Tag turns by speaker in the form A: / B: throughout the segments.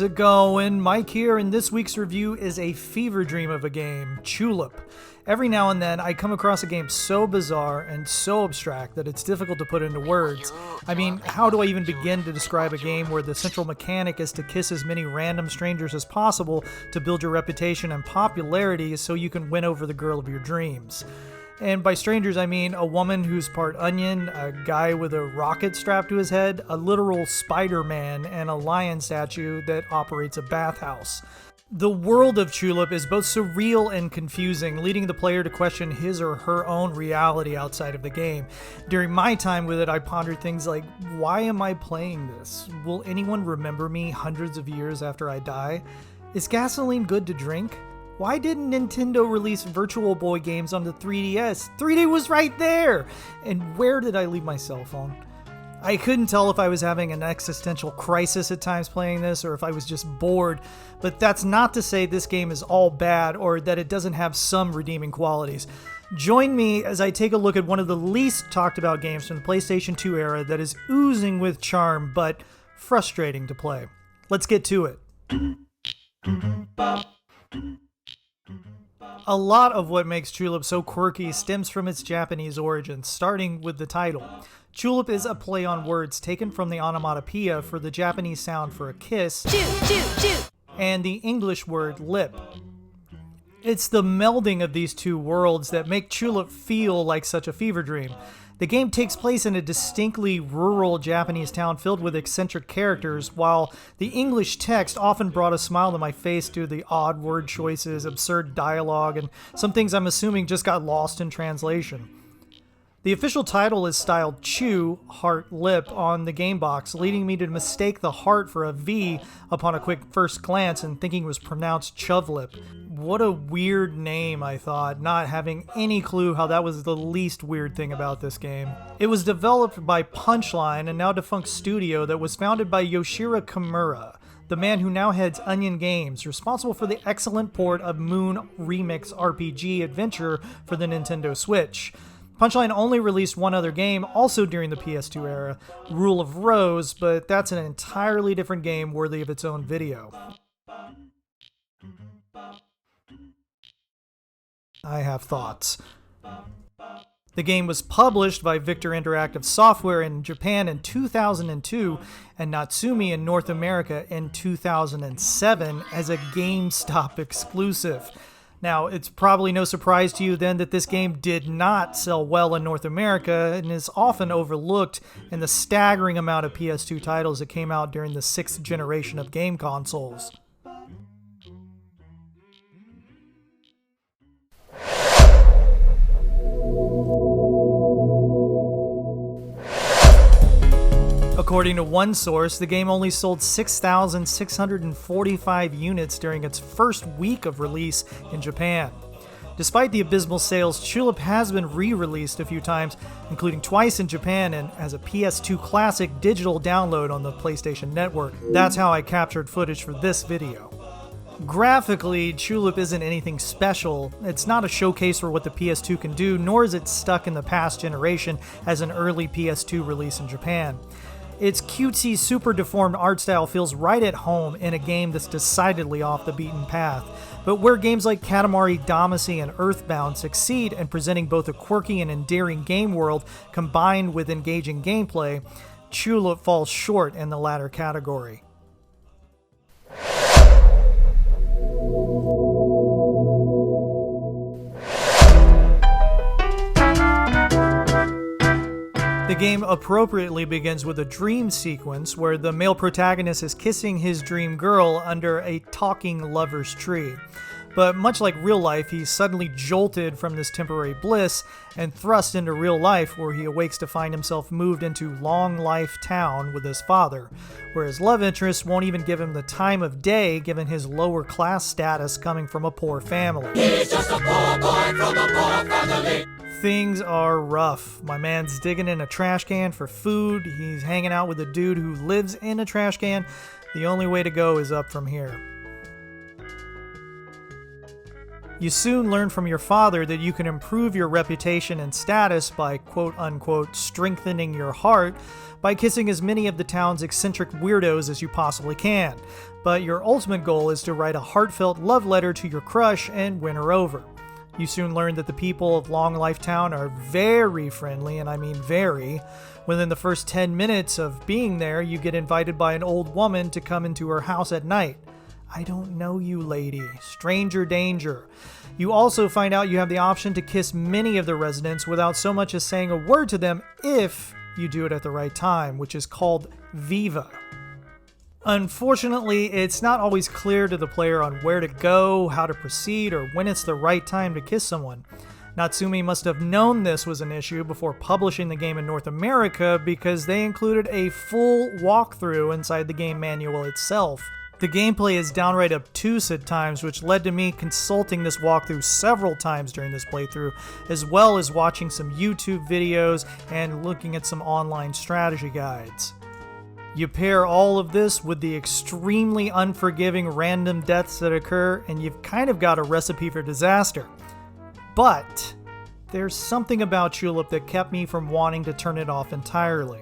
A: How's it going? Mike here, and this week's review is a fever dream of a game, Chulip. Every now and then, I come across a game so bizarre and so abstract that it's difficult to put into words. I mean, how do I even begin to describe a game where the central mechanic is to kiss as many random strangers as possible to build your reputation and popularity so you can win over the girl of your dreams? And by strangers, I mean a woman who's part onion, a guy with a rocket strapped to his head, a literal Spider-Man, and a lion statue that operates a bathhouse. The world of Chulip is both surreal and confusing, leading the player to question his or her own reality outside of the game. During my time with it, I pondered things like, why am I playing this? Will anyone remember me hundreds of years after I die? Is gasoline good to drink? Why didn't Nintendo release Virtual Boy games on the 3DS? 3D was right there! And where did I leave my cell phone? I couldn't tell if I was having an existential crisis at times playing this or if I was just bored, but that's not to say this game is all bad or that it doesn't have some redeeming qualities. Join me as I take a look at one of the least talked about games from the PlayStation 2 era that is oozing with charm but frustrating to play. Let's get to it. A lot of what makes Chulip so quirky stems from its Japanese origins, starting with the title. Chulip is a play on words taken from the onomatopoeia for the Japanese sound for a kiss, and the English word lip. It's the melding of these two worlds that make Chulip feel like such a fever dream. The game takes place in a distinctly rural Japanese town filled with eccentric characters, while the English text often brought a smile to my face due to the odd word choices, absurd dialogue, and some things I'm assuming just got lost in translation. The official title is styled Chu, heart, lip on the game box, leading me to mistake the heart for a V upon a quick first glance and thinking it was pronounced Chuvlip. What a weird name, I thought, not having any clue how that was the least weird thing about this game. It was developed by Punchline, a now defunct studio that was founded by Yoshiro Kimura, the man who now heads Onion Games, responsible for the excellent port of Moon Remix RPG Adventure for the Nintendo Switch. Punchline only released one other game, also during the PS2 era, Rule of Rose, but that's an entirely different game worthy of its own video. I have thoughts. The game was published by Victor Interactive Software in Japan in 2002 and Natsumi in North America in 2007 as a GameStop exclusive. Now, it's probably no surprise to you then that this game did not sell well in North America and is often overlooked in the staggering amount of PS2 titles that came out during the 6th generation of game consoles. According to one source, the game only sold 6,645 units during its first week of release in Japan. Despite the abysmal sales, Chulip has been re-released a few times, including twice in Japan and as a PS2 Classic digital download on the PlayStation Network. That's how I captured footage for this video. Graphically, Chulip isn't anything special. It's not a showcase for what the PS2 can do, nor is it stuck in the past generation as an early PS2 release in Japan. Its cutesy, super deformed art style feels right at home in a game that's decidedly off the beaten path. But where games like Katamari Damacy and Earthbound succeed in presenting both a quirky and endearing game world combined with engaging gameplay, Chulip falls short in the latter category. The game appropriately begins with a dream sequence where the male protagonist is kissing his dream girl under a talking lover's tree. But much like real life, he's suddenly jolted from this temporary bliss and thrust into real life where he awakes to find himself moved into Long Life Town with his father, where his love interest won't even give him the time of day given his lower class status coming from a poor family.
B: He's just a poor boy from a poor family.
A: Things are rough. My man's digging in a trash can for food. He's hanging out with a dude who lives in a trash can. The only way to go is up from here. You soon learn from your father that you can improve your reputation and status by quote-unquote strengthening your heart by kissing as many of the town's eccentric weirdos as you possibly can. But your ultimate goal is to write a heartfelt love letter to your crush and win her over. You soon learn that the people of Long Life Town are very friendly, and I mean very. Within the first 10 minutes of being there, you get invited by an old woman to come into her house at night. I don't know you, lady. Stranger danger. You also find out you have the option to kiss many of the residents without so much as saying a word to them if you do it at the right time, which is called Viva. Unfortunately, it's not always clear to the player on where to go, how to proceed, or when it's the right time to kiss someone. Natsume must have known this was an issue before publishing the game in North America because they included a full walkthrough inside the game manual itself. The gameplay is downright obtuse at times, which led to me consulting this walkthrough several times during this playthrough, as well as watching some YouTube videos and looking at some online strategy guides. You pair all of this with the extremely unforgiving random deaths that occur, and you've kind of got a recipe for disaster. But there's something about Chulip that kept me from wanting to turn it off entirely.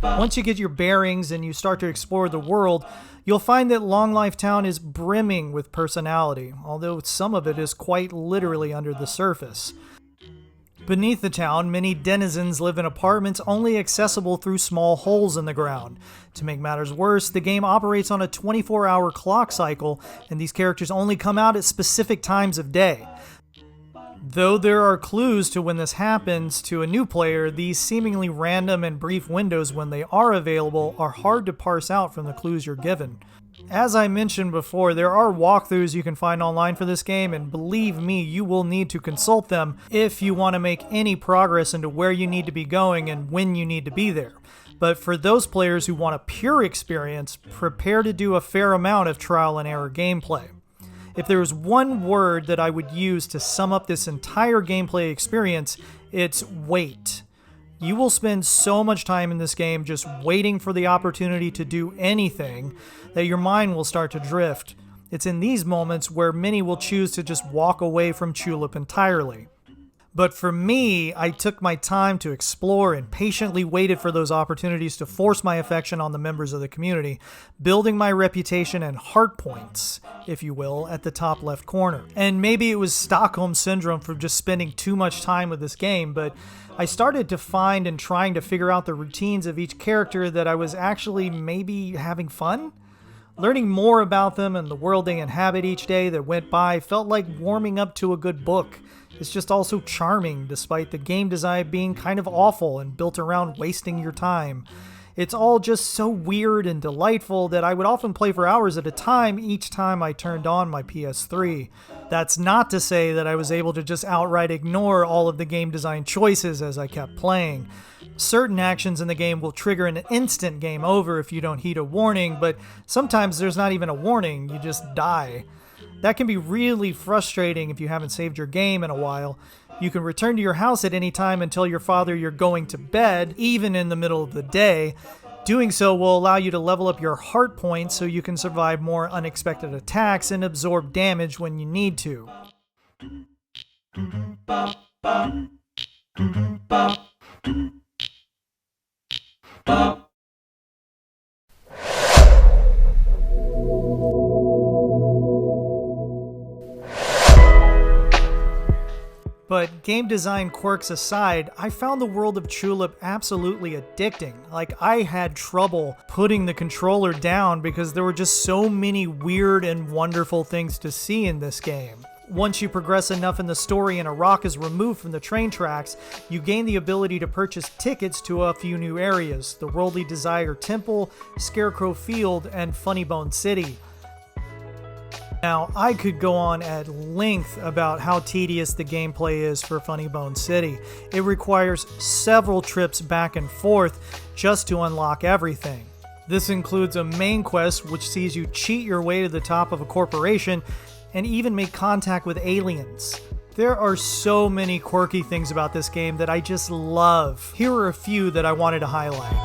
A: Once you get your bearings and you start to explore the world, you'll find that Long Life Town is brimming with personality, although some of it is quite literally under the surface. Beneath the town, many denizens live in apartments only accessible through small holes in the ground. To make matters worse, the game operates on a 24-hour clock cycle, and these characters only come out at specific times of day. Though there are clues to when this happens to a new player, these seemingly random and brief windows when they are available are hard to parse out from the clues you're given. As I mentioned before, there are walkthroughs you can find online for this game, and believe me, you will need to consult them if you want to make any progress into where you need to be going and when you need to be there. But for those players who want a pure experience, prepare to do a fair amount of trial and error gameplay. If there was one word that I would use to sum up this entire gameplay experience, it's wait. You will spend so much time in this game just waiting for the opportunity to do anything that your mind will start to drift. It's in these moments where many will choose to just walk away from Chulip entirely. But for me, I took my time to explore and patiently waited for those opportunities to force my affection on the members of the community, building my reputation and heart points, if you will, at the top left corner. And maybe it was Stockholm Syndrome from just spending too much time with this game, but I started to find and trying to figure out the routines of each character that I was actually maybe having fun. Learning more about them and the world they inhabit each day that went by felt like warming up to a good book. It's just also charming, despite the game design being kind of awful and built around wasting your time. It's all just so weird and delightful that I would often play for hours at a time each time I turned on my PS3. That's not to say that I was able to just outright ignore all of the game design choices as I kept playing. Certain actions in the game will trigger an instant game over if you don't heed a warning, but sometimes there's not even a warning, you just die. That can be really frustrating if you haven't saved your game in a while. You can return to your house at any time and tell your father you're going to bed, even in the middle of the day. Doing so will allow you to level up your heart points so you can survive more unexpected attacks and absorb damage when you need to. But game design quirks aside, I found the world of Chulip absolutely addicting. Like, I had trouble putting the controller down because there were just so many weird and wonderful things to see in this game. Once you progress enough in the story and a rock is removed from the train tracks, you gain the ability to purchase tickets to a few new areas: the Worldly Desire Temple, Scarecrow Field, and Funnybone City. Now, I could go on at length about how tedious the gameplay is for Funnybone City. It requires several trips back and forth just to unlock everything. This includes a main quest which sees you cheat your way to the top of a corporation and even make contact with aliens. There are so many quirky things about this game that I just love. Here are a few that I wanted to highlight.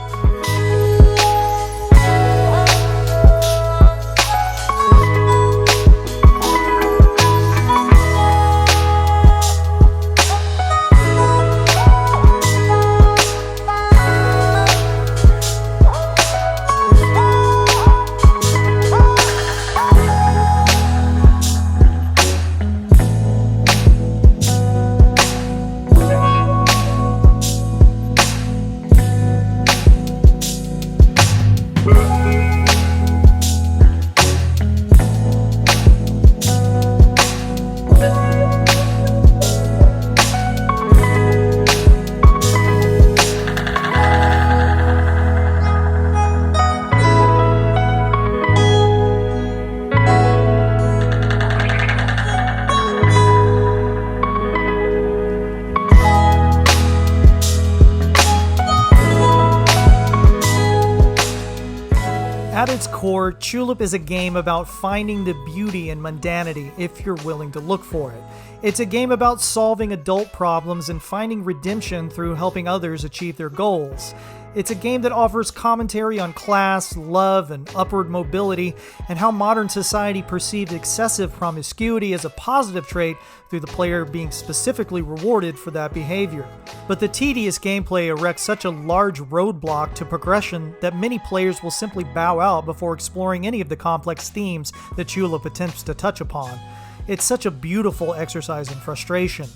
A: At its core, Chulip is a game about finding the beauty in mundanity if you're willing to look for it. It's a game about solving adult problems and finding redemption through helping others achieve their goals. It's a game that offers commentary on class, love, and upward mobility, and how modern society perceives excessive promiscuity as a positive trait through the player being specifically rewarded for that behavior. But the tedious gameplay erects such a large roadblock to progression that many players will simply bow out before exploring any of the complex themes that Chulip attempts to touch upon. It's such a beautiful exercise in frustration.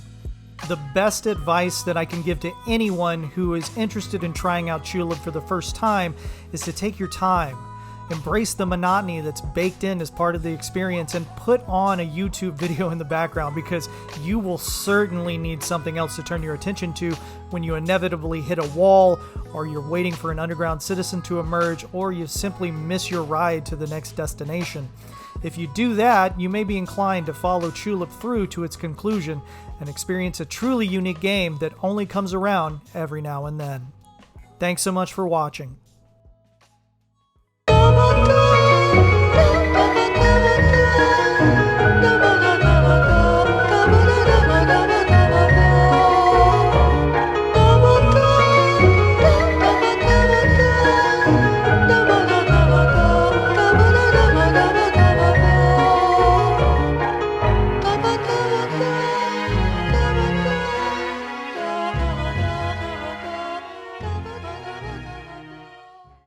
A: The best advice that I can give to anyone who is interested in trying out Chulip for the first time is to take your time. Embrace the monotony that's baked in as part of the experience and put on a YouTube video in the background, because you will certainly need something else to turn your attention to when you inevitably hit a wall, or you're waiting for an underground citizen to emerge, or you simply miss your ride to the next destination. If you do that, you may be inclined to follow Chulip through to its conclusion and experience a truly unique game that only comes around every now and then. Thanks so much for watching.